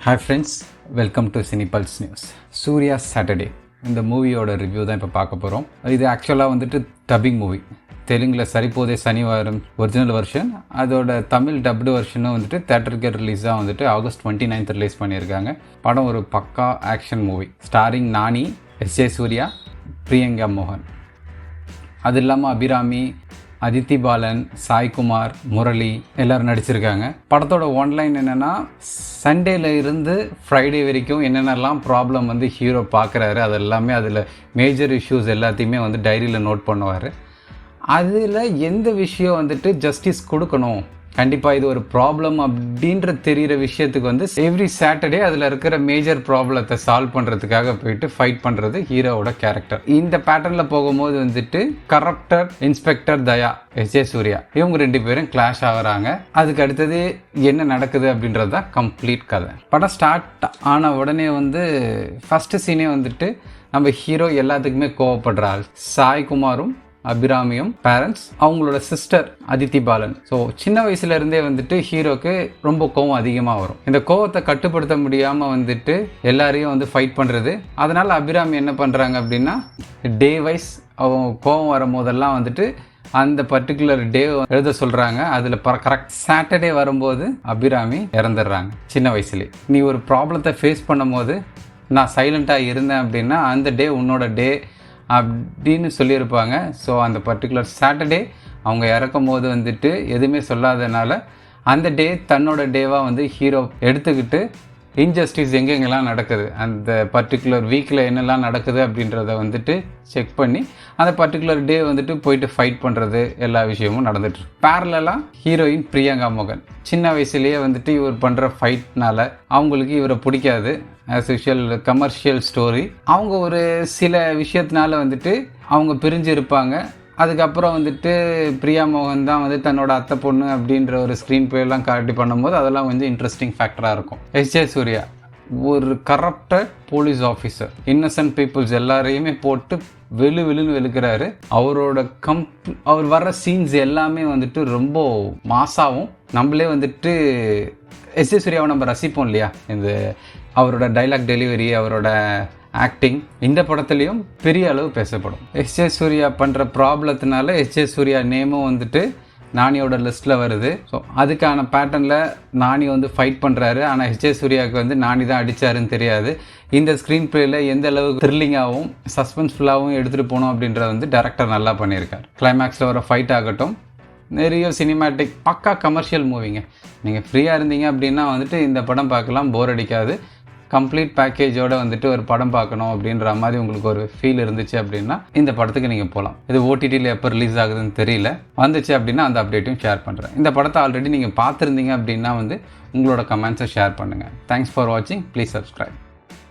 Hi friends, welcome to Cinepulse news. Suriya Saturday இந்த மூவியோட review தான் இப்போ பார்க்க போகிறோம். இது ஆக்சுவலாக வந்துட்டு டப்பிங் மூவி. தெலுங்கில் சரிப்போதே சனிவாரம் ஒரிஜினல் வெர்ஷன், அதோட தமிழ் டப்டு வெர்ஷனும் வந்துட்டு தேட்டருக்கு ரிலீஸாக வந்துட்டு August 29 ரிலீஸ் பண்ணியிருக்காங்க. படம் ஒரு பக்கா ஆக்ஷன் மூவி. ஸ்டாரிங் நானி, எஸ்.ஜே. சூர்யா, பிரியங்கா மோகன். அது இல்லாமல் அபிராமி, அதித்தி பாலன், சாய்குமார், முரளி எல்லோரும் நடிச்சிருக்காங்க. படத்தோட ஒன்லைன் என்னென்னா, சண்டேல இருந்து ஃப்ரைடே வரைக்கும் என்னென்னலாம் ப்ராப்ளம் வந்து ஹீரோ பார்க்குறாரு, அது எல்லாமே அதில் மேஜர் இஷ்யூஸ் எல்லாத்தையுமே வந்து டைரியில் நோட் பண்ணுவார். அதில் எந்த விஷயம் வந்துட்டு ஜஸ்டிஸ் கொடுக்கணும், கண்டிப்பாக இது ஒரு ப்ராப்ளம் அப்படின்ற தெரிகிற விஷயத்துக்கு வந்து எவ்ரி சாட்டர்டே அதில் இருக்கிற மேஜர் ப்ராப்ளத்தை சால்வ் பண்ணுறதுக்காக போயிட்டு ஃபைட் பண்ணுறது ஹீரோவோட கேரக்டர். இந்த பேட்டர்னில் போகும்போது வந்துட்டு கரப்டர் இன்ஸ்பெக்டர் தயா, எஸ்.ஜே. சூர்யா இவங்க ரெண்டு பேரும் கிளாஷ் ஆகுறாங்க. அதுக்கு அடுத்தது என்ன நடக்குது அப்படின்றது தான் கம்ப்ளீட் கதை. படம் ஸ்டார்ட் ஆன உடனே வந்து ஃபஸ்ட்டு சீனே வந்துட்டு நம்ம ஹீரோ எல்லாத்துக்குமே கோவப்படுறாள். சாய்குமாரும் அபிராமியும் பேரண்ட்ஸ், அவங்களோட சிஸ்டர் அதித்தி பாலன். ஸோ சின்ன வயசுலேருந்தே வந்துட்டு ஹீரோக்கு ரொம்ப கோவம் அதிகமாக வரும். இந்த கோவத்தை கட்டுப்படுத்த முடியாமல் வந்துட்டு எல்லாரையும் வந்து ஃபைட் பண்ணுறது. அதனால் அபிராமி என்ன பண்ணுறாங்க அப்படின்னா, டே வைஸ் அவங்க கோவம் வரும் போதெல்லாம் வந்துட்டு அந்த பர்டிகுலர் டே எழுத சொல்கிறாங்க. அதில் கரெக்ட் சாட்டர்டே வரும்போது அபிராமி இறந்துடுறாங்க சின்ன வயசுலேயே. நீ ஒரு ப்ராப்ளத்தை ஃபேஸ் பண்ணும் போது நான் சைலண்ட்டாக இருந்தேன் அப்படின்னா அந்த டே உன்னோட டே அப்படின்னு சொல்லியிருப்பாங்க. ஸோ அந்த பர்டிகுலர் சாட்டர்டே அவங்க இறக்கும் போது வந்துட்டு எதுவுமே சொல்லாதனால அந்த டே தன்னோட டேவாக வந்து ஹீரோ எடுத்துக்கிட்டு இன்ஜஸ்டிஸ் எங்கெங்கெல்லாம் நடக்குது, அந்த பர்டிகுலர் வீக்கில் என்னெல்லாம் நடக்குது அப்படின்றத வந்துட்டு செக் பண்ணி அந்த பர்டிகுலர் டே வந்துட்டு போயிட்டு ஃபைட் பண்ணுறது எல்லா விஷயமும் நடந்துட்டு. பேரலாக ஹீரோயின் பிரியங்கா மோகன் சின்ன வயசுலேயே வந்துட்டு இவர் பண்ணுற ஃபைட்னால அவங்களுக்கு இவரை பிடிக்காது. As usual commercial story. அவங்க ஒரு சில விஷயத்தினால வந்துட்டு அவங்க பிரிஞ்சு இருப்பாங்க. அதுக்கப்புறம் வந்துட்டு பிரியா மோகன் தான் வந்து தன்னோட அத்தை பொண்ணு அப்படின்ற ஒரு ஸ்க்ரீன் பிளேலாம் காட்டி பண்ணும்போது அதெல்லாம் கொஞ்சம் இன்ட்ரெஸ்டிங் ஃபேக்டராக இருக்கும். எஸ்.ஜே. சூர்யா ஒரு corrupted police officer, innocent peoples எல்லாரையுமே போட்டு வெளுன்னு வெளுக்கிறாரு. அவரோட அவர் வர்ற சீன்ஸ் எல்லாமே வந்துட்டு ரொம்ப மாசாவும், நம்மளே வந்துட்டு எஸ்.ஜே. சூர்யாவை நம்ம ரசிப்போம் இல்லையா. இந்த அவரோட டைலாக் டெலிவரி, அவரோட ஆக்டிங் இந்த படத்துலையும் பெரிய அளவு பேசப்படும். எஸ்.ஜே. சூர்யா பண்ணுற ப்ராப்ளத்தினால எஸ்.ஜே. சூர்யா நேமும் வந்துட்டு நானியோட லிஸ்ட்டில் வருது. ஸோ அதுக்கான பேட்டர்னில் நானி வந்து ஃபைட் பண்ணுறாரு. ஆனால் எஸ்.ஜே. சூர்யாவுக்கு வந்து நானி தான் அடித்தாருன்னு தெரியாது. இந்த ஸ்க்ரீன் பிளேயில் எந்த அளவுக்கு த்ரில்லிங்காகவும் சஸ்பென்ஸ்ஃபுல்லாகவும் எடுத்துகிட்டு போகணும் அப்படின்றத வந்து டேரக்டர் நல்லா பண்ணியிருக்கார். கிளைமேக்ஸில் வர ஃபைட் ஆகட்டும், நிறைய சினிமேட்டிக் பக்கா கமர்ஷியல் மூவிங்க. நீங்கள் ஃப்ரீயாக இருந்தீங்க அப்படின்னா வந்துட்டு இந்த படம் பார்க்கலாம், போர் அடிக்காது. கம்ப்ளீட் பேக்கேஜோடு வந்துட்டு ஒரு படம் பார்க்கணும் அப்படின்ற மாதிரி உங்களுக்கு ஒரு ஃபீல் இருந்துச்சு அப்படின்னா இந்த படத்துக்கு நீங்கள் போகலாம். இது ஓடிடியில் எப்போ ரிலீஸ் ஆகுதுன்னு தெரியல, வந்துச்சு அப்படின்னா அந்த அப்டேட்டையும் ஷேர் பண்ணுறேன். இந்த படத்தை ஆல்ரெடி நீங்கள் பார்த்துருந்தீங்க அப்படின்னா வந்து உங்களோட கமெண்ட்ஸை ஷேர் பண்ணுங்கள். தேங்க்ஸ் ஃபார் வாட்சிங். Please subscribe.